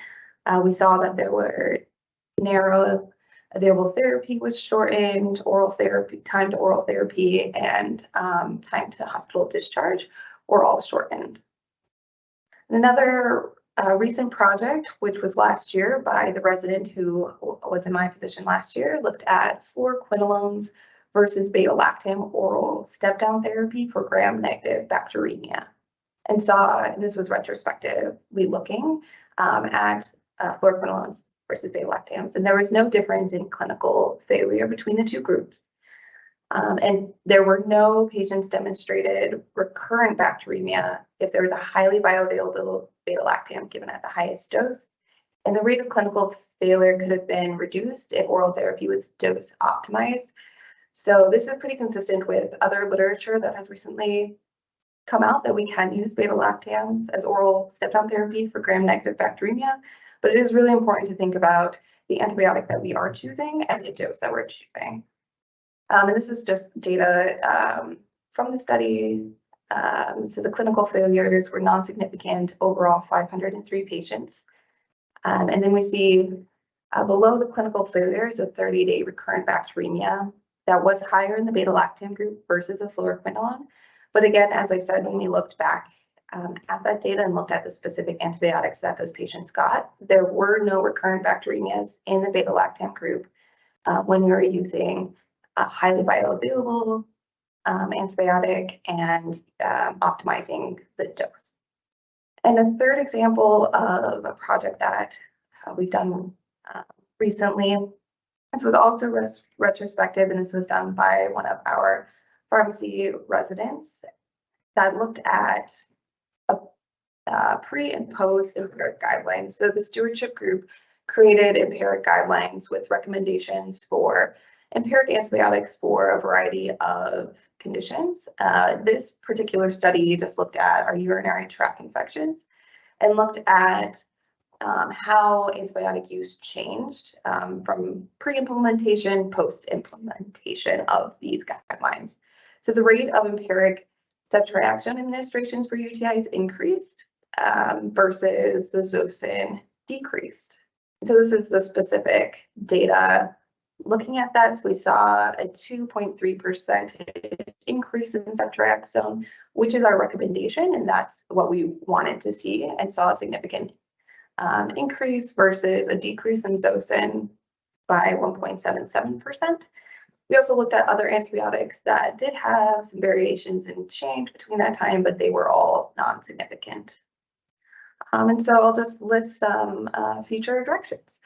we saw that there were narrow available therapy was shortened, oral therapy, time to oral therapy, and time to hospital discharge were all shortened. Another recent project, which was last year by the resident who was in my position last year, looked at fluoroquinolones versus beta-lactam oral step-down therapy for gram-negative bacteremia, and this was retrospectively looking at fluoroquinolones versus beta-lactams, and there was no difference in clinical failure between the two groups. And there were no patients demonstrated recurrent bacteremia if there was a highly bioavailable beta-lactam given at the highest dose. And the rate of clinical failure could have been reduced if oral therapy was dose optimized. So this is pretty consistent with other literature that has recently come out that we can use beta-lactams as oral step-down therapy for gram-negative bacteremia. But it is really important to think about the antibiotic that we are choosing and the dose that we're choosing. And this is just data from the study. So the clinical failures were non-significant, overall 503 patients. And then we see below the clinical failures, a 30-day recurrent bacteremia that was higher in the beta-lactam group versus a fluoroquinolone. But again, as I said, when we looked back at that data and looked at the specific antibiotics that those patients got, there were no recurrent bacteremias in the beta-lactam group when we were using a highly bioavailable antibiotic and optimizing the dose. And a third example of a project that we've done recently, this was also retrospective, and this was done by one of our pharmacy residents that looked at pre and post empiric guidelines. So the stewardship group created empiric guidelines with recommendations for empiric antibiotics for a variety of conditions. This particular study just looked at our urinary tract infections and looked at how antibiotic use changed from pre-implementation, post-implementation of these guidelines. So the rate of empiric ceftriaxone administrations for UTIs increased versus the Zosyn decreased. So this is the specific data. Looking at that, so we saw a 2.3% increase in ceftriaxone, which is our recommendation, and that's what we wanted to see, and saw a significant increase versus a decrease in Zosyn by 1.77%. We also looked at other antibiotics that did have some variations in change between that time, but they were all non-significant. And so I'll just list some future directions.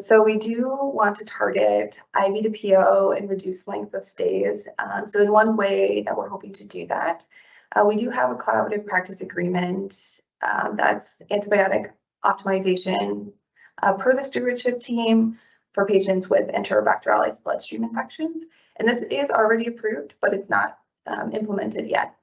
So we do want to target IV to PO and reduce length of stays. So in one way that we're hoping to do that, we do have a collaborative practice agreement that's antibiotic optimization per the stewardship team for patients with enterobacterales bloodstream infections. And this is already approved, but it's not implemented yet.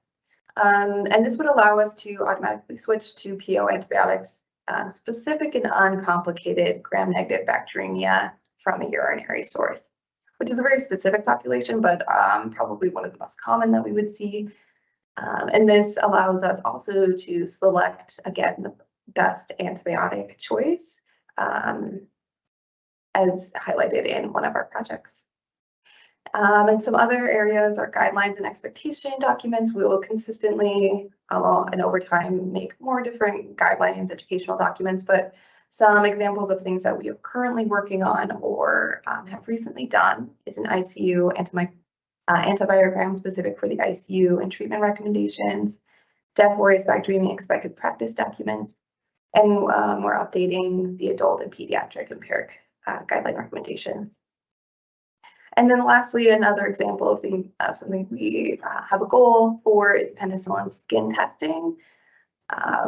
And this would allow us to automatically switch to PO antibiotics specific and uncomplicated gram-negative bacteremia from a urinary source, which is a very specific population, but probably one of the most common that we would see. And this allows us also to select, again, the best antibiotic choice, as highlighted in one of our projects. And some other areas are guidelines and expectation documents. We will consistently and over time make more different guidelines, educational documents, but some examples of things that we are currently working on or have recently done is an ICU antibiogram specific for the ICU and treatment recommendations, Deaf Aureus bacteremia expected practice documents, and we're updating the adult and pediatric empiric guideline recommendations. And then lastly, another example of something we have a goal for is penicillin skin testing.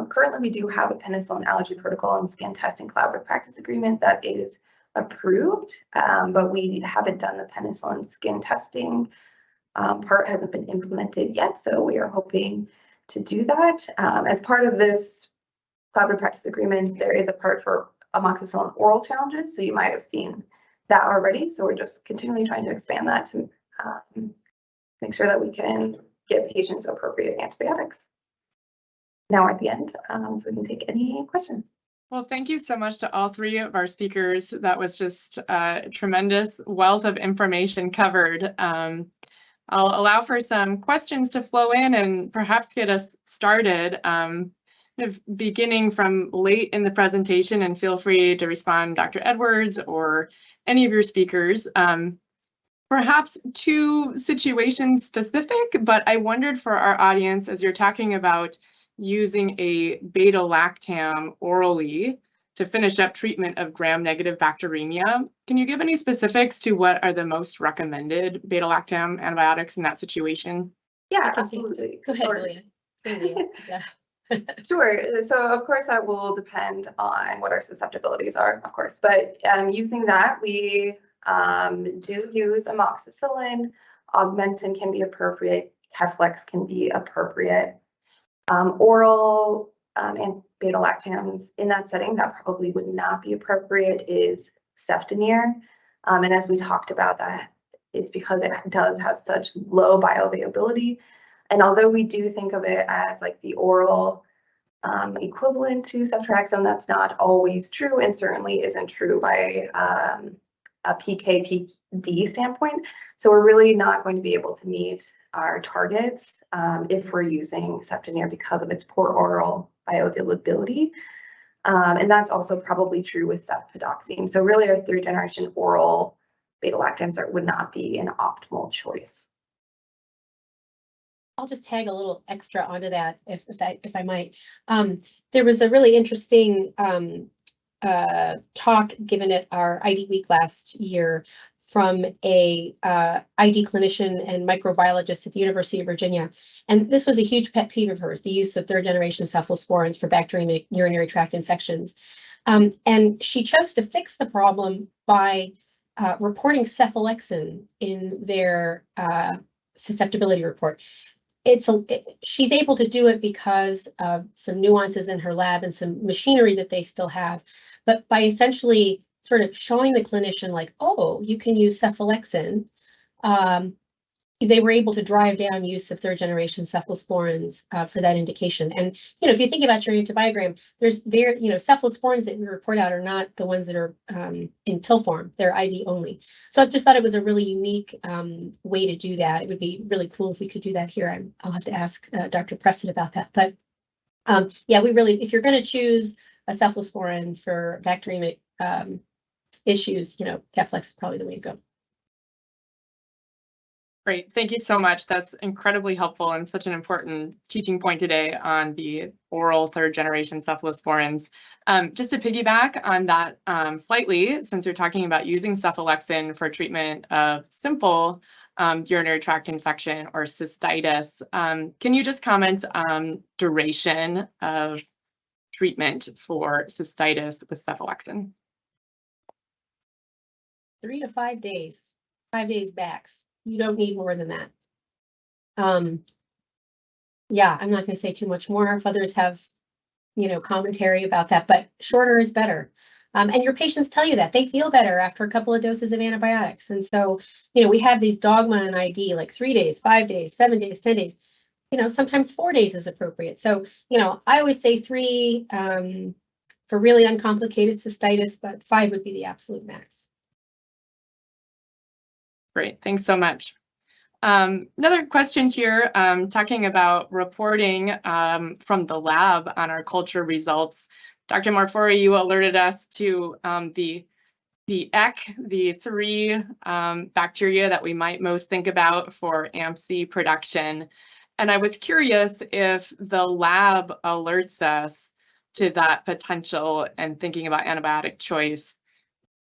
Currently, we do have a penicillin allergy protocol and skin testing collaborative practice agreement that is approved, but we haven't done the penicillin skin testing part hasn't been implemented yet. So we are hoping to do that. As part of this collaborative practice agreement, there is a part for amoxicillin oral challenges. So you might have seen that already. So we're just continually trying to expand that to make sure that we can get patients appropriate antibiotics. Now we're at the end, so we can take any questions. Well, thank you so much to all three of our speakers. That was just a tremendous wealth of information covered. I'll allow for some questions to flow in and perhaps get us started. Beginning from late in the presentation, and feel free to respond, Dr. Edwards or any of your speakers. Perhaps too situation specific, but I wondered for our audience, as you're talking about using a beta-lactam orally to finish up treatment of gram-negative bacteremia, can you give any specifics to what are the most recommended beta-lactam antibiotics in that situation? Yeah, absolutely. Go ahead, Leah. Yeah. Sure. So of course that will depend on what our susceptibilities are, of course, but using that, we do use amoxicillin, Augmentin can be appropriate, Keflex can be appropriate. Oral and beta-lactams in that setting that probably would not be appropriate is ceftonir. And as we talked about, that it's because it does have such low bioavailability. And although we do think of it as like the oral equivalent to ceftriaxone, that's not always true, and certainly isn't true by a PK/PD standpoint. So we're really not going to be able to meet our targets if we're using ceftonir because of its poor oral bioavailability. And that's also probably true with cefpodoxime. So really our third generation oral beta-lactams would not be an optimal choice. I'll just tag a little extra onto that, if I might. There was a really interesting talk given at our ID week last year from a ID clinician and microbiologist at the University of Virginia. And this was a huge pet peeve of hers, the use of third generation cephalosporins for bacteremic urinary tract infections. And she chose to fix the problem by reporting cephalexin in their susceptibility report. She's able to do it because of some nuances in her lab and some machinery that they still have, but by essentially sort of showing the clinician like, oh, you can use cephalexin, they were able to drive down use of third generation cephalosporins for that indication. And, if you think about your antibiogram, there's cephalosporins that we report out are not the ones that are in pill form, they're IV only. So I just thought it was a really unique way to do that. It would be really cool if we could do that here. I'll have to ask Dr. Preston about that. But yeah, if you're going to choose a cephalosporin for bacteremic issues, Keflex is probably the way to go. Great, thank you so much. That's incredibly helpful and such an important teaching point today on the oral third-generation cephalosporins. Just to piggyback on that slightly, since you're talking about using cephalexin for treatment of simple urinary tract infection or cystitis, can you just comment on duration of treatment for cystitis with cephalexin? 3 to 5 days, 5 days max. You don't need more than that. Yeah, I'm not going to say too much more if others have, commentary about that, but shorter is better. And your patients tell you that they feel better after a couple of doses of antibiotics. And so, we have these dogma and ID like 3 days, 5 days, 7 days, 10 days, sometimes 4 days is appropriate. So, I always say 3 for really uncomplicated cystitis, but 5 would be the absolute max. Great, thanks so much. Another question here, talking about reporting from the lab on our culture results. Dr. Marfori, you alerted us to the EC, the 3 bacteria that we might most think about for AMP-C production. And I was curious if the lab alerts us to that potential and thinking about antibiotic choice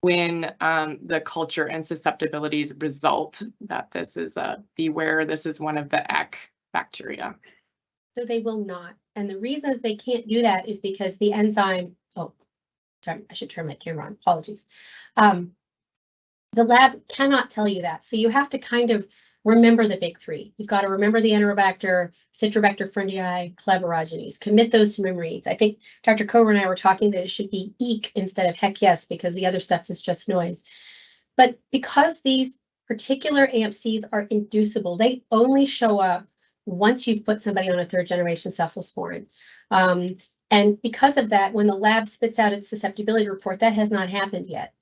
when the culture and susceptibilities result that this is beware, this is one of the EC bacteria. So they will not. And the reason that they can't do that is because the enzyme, oh, sorry, I should turn my camera on, apologies. The lab cannot tell you that. So you have to kind of remember the big 3. You've got to remember the Enterobacter, Citrobacter frundi, Cleverogenes. Commit those to memory. I think Dr. Cover and I were talking that it should be EEK instead of heck yes, because the other stuff is just noise. But because these particular AMP-Cs are inducible, they only show up once you've put somebody on a 3rd-generation cephalosporin. And because of that, when the lab spits out its susceptibility report, that has not happened yet.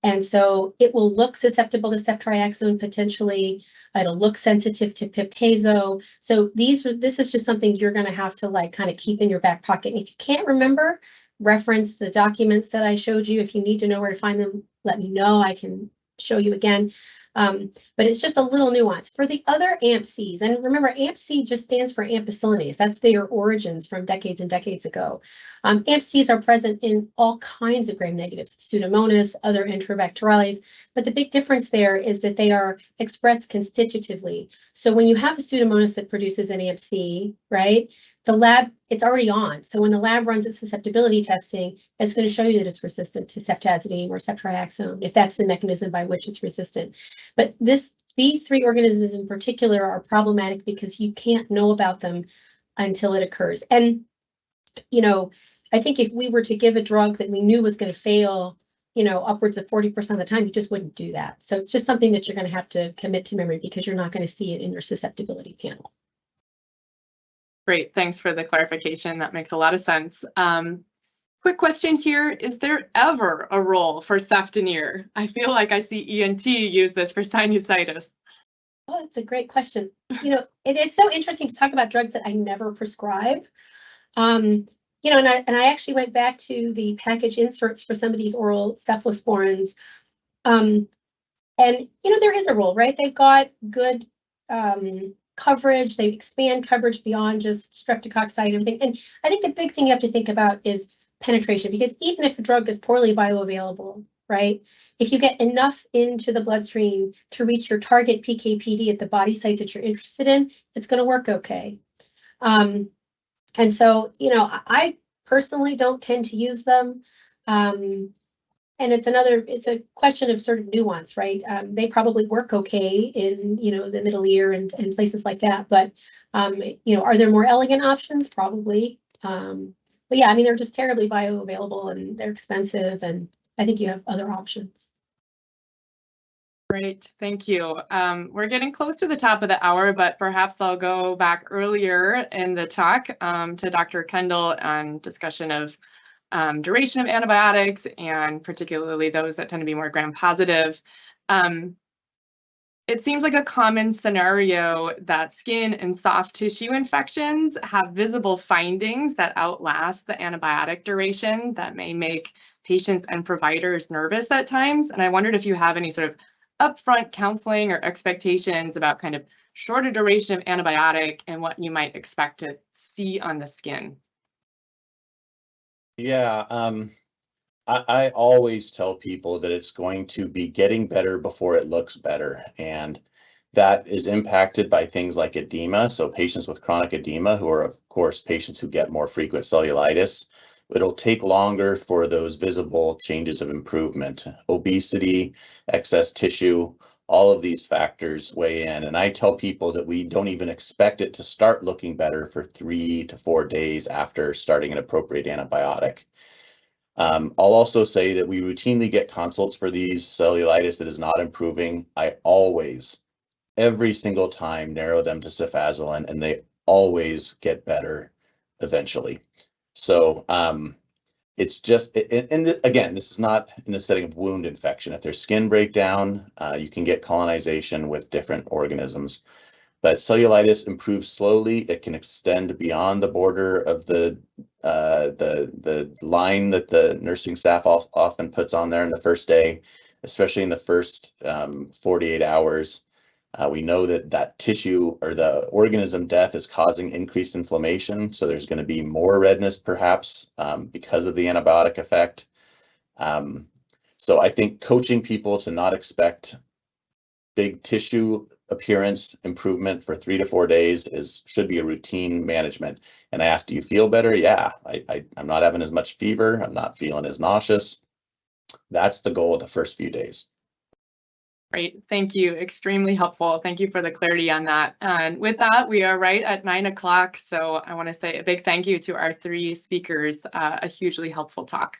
And so it will look susceptible to ceftriaxone potentially. It'll look sensitive to piptazo. So this is just something you're going to have to kind of keep in your back pocket. And if you can't remember, reference the documents that I showed you. If you need to know where to find them, let me know. I can show you again. But it's just a little nuance. For the other AMP-Cs, and remember, AMP-C just stands for ampicillinase. That's their origins from decades and decades ago. AMP-Cs are present in all kinds of gram-negatives, Pseudomonas, other Enterobacterales, but the big difference there is that they are expressed constitutively. So when you have a Pseudomonas that produces an AMP-C, right, the lab, it's already on. So when the lab runs its susceptibility testing, it's going to show you that it's resistant to ceftazidime or ceftriaxone, if that's the mechanism by which it's resistant. But these 3 organisms in particular are problematic because you can't know about them until it occurs. And, I think if we were to give a drug that we knew was going to fail, upwards of 40% of the time, you just wouldn't do that. So it's just something that you're going to have to commit to memory because you're not going to see it in your susceptibility panel. Great, thanks for the clarification. That makes a lot of sense. Quick question here, is there ever a role for ceftonir? I feel like I see ENT use this for sinusitis. Oh, that's a great question. It's so interesting to talk about drugs that I never prescribe. And I actually went back to the package inserts for some of these oral cephalosporins. And, there is a role, right? They've got good coverage. They expand coverage beyond just streptococcus and everything. And I think the big thing you have to think about is penetration, because even if a drug is poorly bioavailable, right, if you get enough into the bloodstream to reach your target PK/PD at the body site that you're interested in, it's going to work okay. And so, I personally don't tend to use them. And it's a question of sort of nuance, right? They probably work okay in, the middle ear and places like that. But, are there more elegant options? Probably. But yeah, they're just terribly bioavailable and they're expensive. And I think you have other options. Great, thank you. We're getting close to the top of the hour, but perhaps I'll go back earlier in the talk to Dr. Kendall on discussion of duration of antibiotics and particularly those that tend to be more gram-positive. It seems like a common scenario that skin and soft tissue infections have visible findings that outlast the antibiotic duration that may make patients and providers nervous at times. And I wondered if you have any sort of upfront counseling or expectations about kind of shorter duration of antibiotic and what you might expect to see on the skin? Yeah, I always tell people that it's going to be getting better before it looks better. And that is impacted by things like edema. So patients with chronic edema, who are, of course, patients who get more frequent cellulitis, it'll take longer for those visible changes of improvement. Obesity, excess tissue, all of these factors weigh in. And I tell people that we don't even expect it to start looking better for 3 to 4 days after starting an appropriate antibiotic. I'll also say that we routinely get consults for these cellulitis that is not improving. I always, every single time, narrow them to cefazolin, and they always get better eventually. So it's just, and again, this is not in the setting of wound infection. If there's skin breakdown, you can get colonization with different organisms. But cellulitis improves slowly. It can extend beyond the border of the line that the nursing staff often puts on there in the first day, especially in the first 48 hours. We know that tissue or the organism death is causing increased inflammation. So there's going to be more redness perhaps because of the antibiotic effect. So I think coaching people to not expect big tissue appearance improvement for 3 to 4 days should be a routine management. And I asked, do you feel better? Yeah, I'm not having as much fever. I'm not feeling as nauseous. That's the goal of the first few days. Great, thank you. Extremely helpful. Thank you for the clarity on that. And with that, we are right at 9 o'clock. So I want to say a big thank you to our 3 speakers, a hugely helpful talk.